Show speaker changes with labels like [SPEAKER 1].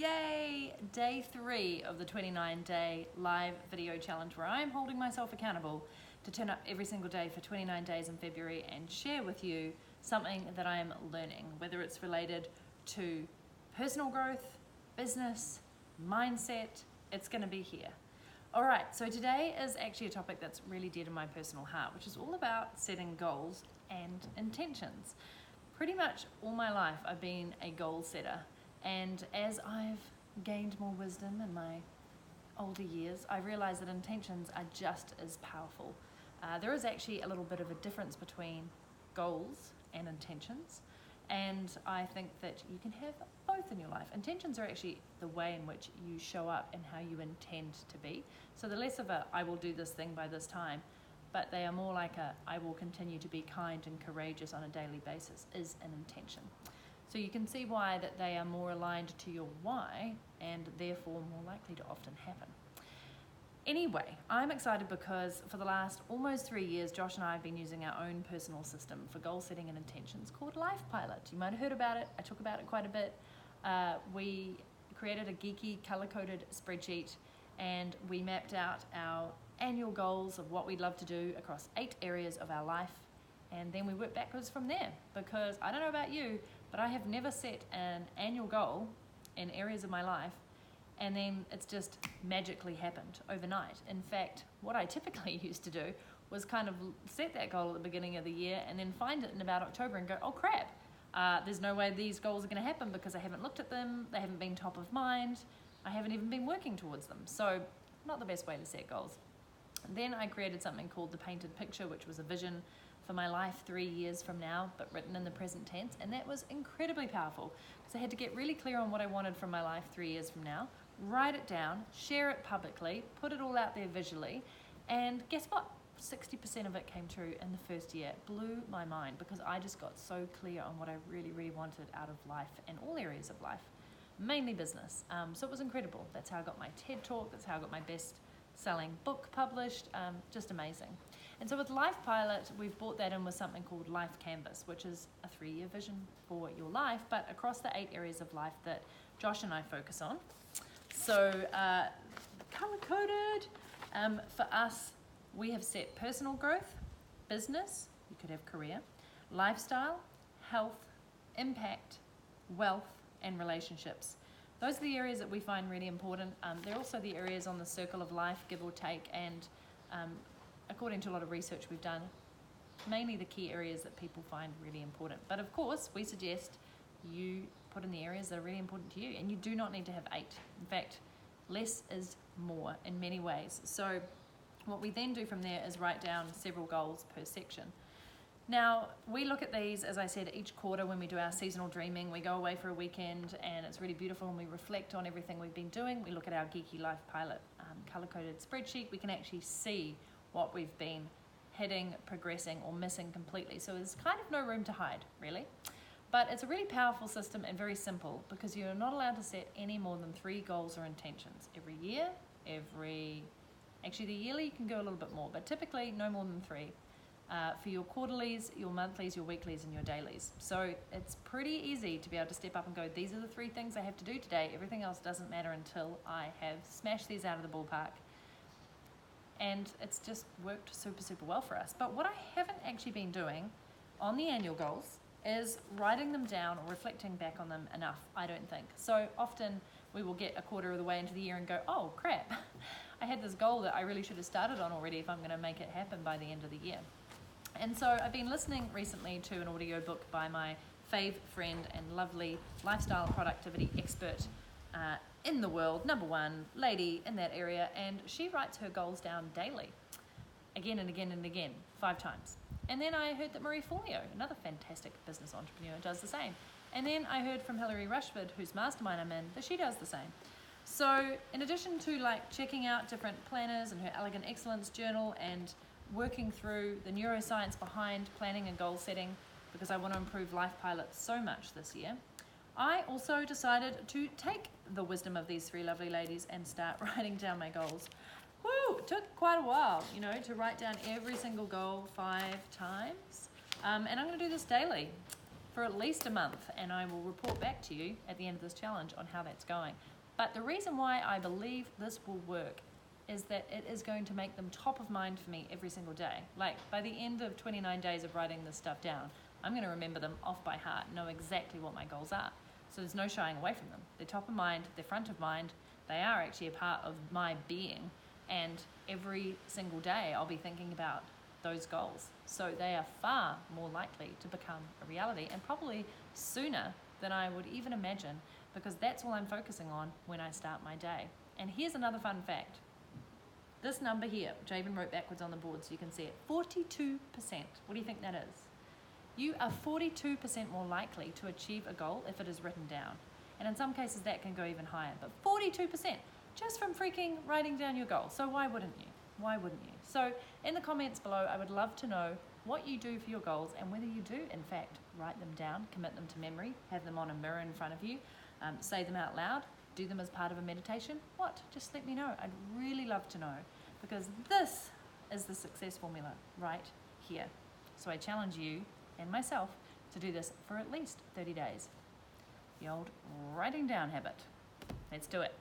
[SPEAKER 1] Yay! Day 3 of the 29-day live video challenge where I'm holding myself accountable to turn up every single day for 29 days in February and share with you something that I am learning, whether it's related to personal growth, business, mindset. It's going to be here. Alright, so today is actually a topic that's really dear to my personal heart, which is all about setting goals and intentions. Pretty much all my life I've been a goal setter, and as I've gained more wisdom in my older years, I realised that intentions are just as powerful. There is actually a little bit of a difference between goals and intentions, and I think that you can have both in your life. Intentions are actually the way in which you show up and how you intend to be. So the less of a I will do this thing by this time, but they are more like a I will continue to be kind and courageous on a daily basis is an intention. So you can see why that they are more aligned to your why and therefore more likely to often happen. Anyway, I'm excited because for the last almost 3 years, Josh and I have been using our own personal system for goal setting and intentions called Life Pilot. You might have heard about it. I talk about it quite a bit. We created a geeky color-coded spreadsheet and we mapped out our annual goals of what we'd love to do across 8 areas of our life. And then we work backwards from there, because I don't know about you, but I have never set an annual goal in areas of my life and then it's just magically happened overnight. In fact, what I typically used to do was kind of set that goal at the beginning of the year and then find it in about October and go, oh crap, there's no way these goals are going to happen because I haven't looked at them, they haven't been top of mind, I haven't even been working towards them. So not the best way to set goals. Then I created something called the painted picture, which was a vision for my life 3 years from now, but written in the present tense, and that was incredibly powerful because I had to get really clear on what I wanted from my life 3 years from now, write it down, share it publicly, put it all out there visually, and guess what? 60% of it came true in the first year. It blew my mind because I just got so clear on what I really, really wanted out of life and all areas of life, mainly business. So it was incredible. That's how I got my TED Talk, that's how I got my best-selling book published, just amazing. And so with Life Pilot, we've brought that in with something called Life Canvas, which is a 3-year vision for your life, but across the 8 areas of life that Josh and I focus on. So color-coded, for us, we have set personal growth, business, you could have career, lifestyle, health, impact, wealth, and relationships. Those are the areas that we find really important. They're also the areas on the circle of life, give or take, and according to a lot of research we've done, mainly the key areas that people find really important. But of course, we suggest you put in the areas that are really important to you, and you do not need to have 8. In fact, less is more in many ways. So what we then do from there is write down several goals per section. Now, we look at these, as I said, each quarter when we do our seasonal dreaming. We go away for a weekend and it's really beautiful and we reflect on everything we've been doing. We look at our geeky Life Pilot color-coded spreadsheet. We can actually see what we've been hitting, progressing, or missing completely. So there's kind of no room to hide, really. But it's a really powerful system and very simple because you're not allowed to set any more than 3 goals or intentions every year, actually the yearly you can go a little bit more, but typically no more than 3 for your quarterlies, your monthlies, your weeklies, and your dailies. So it's pretty easy to be able to step up and go, these are the 3 things I have to do today. Everything else doesn't matter until I have smashed these out of the ballpark. And it's just worked super, super well for us. But what I haven't actually been doing on the annual goals is writing them down or reflecting back on them enough, I don't think. So often we will get a quarter of the way into the year and go, oh crap, I had this goal that I really should have started on already if I'm going to make it happen by the end of the year. And so I've been listening recently to an audiobook by my fave friend and lovely lifestyle and productivity expert in the world, #1 lady in that area, and she writes her goals down daily, again and again and again, 5 times. And then I heard that Marie Forleo, another fantastic business entrepreneur, does the same. And then I heard from Hilary Rushford, whose mastermind I'm in, that she does the same. So in addition to like checking out different planners and her Elegant Excellence journal and working through the neuroscience behind planning and goal setting, because I want to improve Life Pilot so much this year, I also decided to take the wisdom of these 3 lovely ladies and start writing down my goals. Woo! It took quite a while, to write down every single goal 5 times. And I'm going to do this daily. for at least a month, and I will report back to you at the end of this challenge on how that's going. But the reason why I believe this will work is that it is going to make them top of mind for me every single day. Like, by the end of 29 days of writing this stuff down, I'm going to remember them off by heart, know exactly what my goals are. So there's no shying away from them. They're top of mind, they're front of mind, they are actually a part of my being, and every single day I'll be thinking about those goals. So they are far more likely to become a reality, and probably sooner than I would even imagine, because that's all I'm focusing on when I start my day. And here's another fun fact. This number here, which I even wrote backwards on the board so you can see it, 42%. What do you think that is? You are 42% more likely to achieve a goal if it is written down. And in some cases that can go even higher, but 42% just from freaking writing down your goal. So why wouldn't you? Why wouldn't you? So in the comments below, I would love to know what you do for your goals and whether you do, in fact, write them down, commit them to memory, have them on a mirror in front of you, say them out loud, do them as part of a meditation. What? Just let me know. I'd really love to know, because this is the success formula right here. So I challenge you and myself to do this for at least 30 days. The old writing down habit. Let's do it.